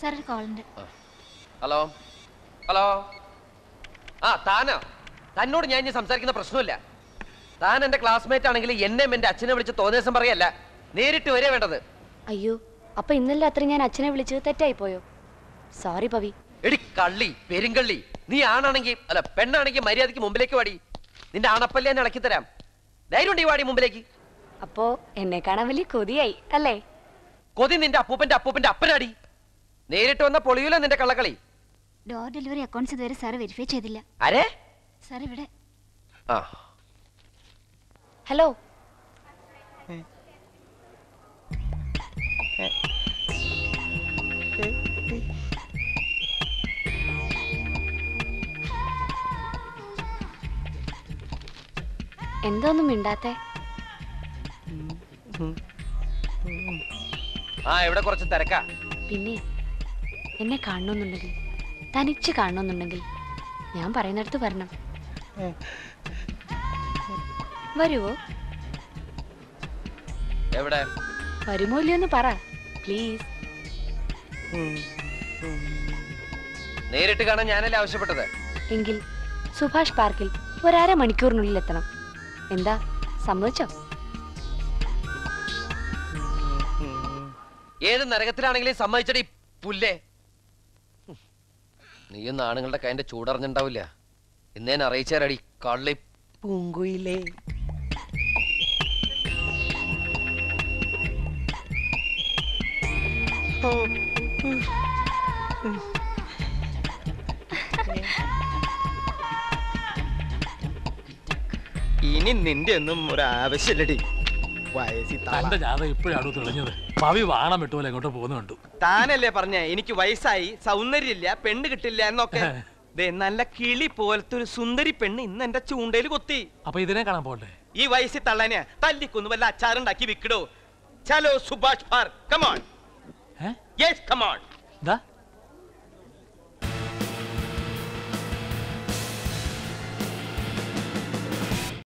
Sir ഒരു call ഉണ്ട്. Hello hello. ആ താനോ? തന്നോട് ഞാൻ ഇനി സംസാരിക്കുന്ന പ്രശ്നമില്ല. താൻ എന്റെ ക്ലാസ്മേറ്റ് ആണെങ്കിൽ എന്നെയും എന്റെ അച്ഛനെ വിളിച്ച് തോന്നിയ ദിവസം പറയല്ല, നേരിട്ട് വരെ വേണ്ടത്. അയ്യോ, അപ്പൊ ഇന്നലെ രാത്രി ഞാൻ അച്ഛനെ വിളിച്ചത് തെറ്റായി പോയോ? സോറി പവി. എടി കള്ളി, പെരുങ്കള്ളി. നീ ആണാണെങ്കിൽ അല്ല പെണ്ണാണെങ്കിൽ മര്യാദയ്ക്ക് മുമ്പിലേക്ക് വാടി. നിന്റെ അണപ്പല്ലേ ഞാൻ ഇളക്കി തരാം. ധൈര്യം ഉണ്ടെങ്കിൽ വാടി മുമ്പിലേക്ക്. അപ്പോ എന്നെ കാണാൻ വലിയ കൊതിയായി അല്ലേ? കൊതി നിന്റെ അപ്പൂപ്പന്റെ അപ്പനാടി. നേരിട്ട് വന്ന പൊളിയൂല നിന്റെ കള്ളക്കളി. ഡോർ ഡെലിവറി അക്കൗണ്ട്സ് ഇതുവരെ സാർ വെരിഫൈ ചെയ്തില്ല. ആരെ? സാർ ഇവിടെ. ആ ഹലോ. എന്തോന്നും മിണ്ടാത്തെ? ആ ഇവിടെ കുറച്ച് തിരക്കാ. പിന്നെ എന്നെ കാണണമെന്നുണ്ടെങ്കിൽ, തനിച്ച് കാണണമെന്നുണ്ടെങ്കിൽ ഞാൻ പറയുന്നിടത്ത് വരണം. വരുവോ? എവിടെ? വരുമോ ഇല്ലയോന്ന് പറ പ്ലീസ്. നേരിട്ട് കാണാൻ ഞാനല്ലേ ആവശ്യപ്പെട്ടത്. എങ്കിൽ സുഭാഷ് പാർക്കിൽ ഒരര മണിക്കൂറിനുള്ളിൽ എത്തണം. എന്താ, സമ്മതിച്ചോ? ഏത് നരകത്തിലാണെങ്കിലും സമ്മതിച്ചടി പുല്ലേ. നീയൊന്നും ആണുങ്ങളുടെ കൈന്റെ ചൂടറിഞ്ഞിണ്ടാവില്ല. ഇന്നേനെ അറിയിച്ചാരടി കള്ളി പൂങ്കുയിലേ. ഇനി നിന്റെ ഒന്നും ഒരാവശ്യമില്ലടി. തന്റെ ജാതകം ഇപ്പോഴാണ് തെളിഞ്ഞത്. പവി വാണം വിട്ടുപോലെ എങ്ങോട്ട് പോകുന്നുണ്ട്. താനല്ലേ പറഞ്ഞ എനിക്ക് വയസ്സായി, സൗന്ദര്യമില്ല, പെണ്ണ് കിട്ടില്ല എന്നൊക്കെ. നല്ല കിളി പോലത്തെ ഒരു സുന്ദരി പെണ്ണ് ഇന്ന് എന്റെ ചൂണ്ടയിൽ കൊത്തി. അപ്പൊ ഇതിനെ കാണാൻ പോകണ്ടേ? ഈ വയസ്സിൽ തള്ളാനെ തല്ലിക്കൊന്നു വല്ല അച്ചാറുണ്ടാക്കി വിക്കടോ. ചലോ Subhash park, come on. Yes come on.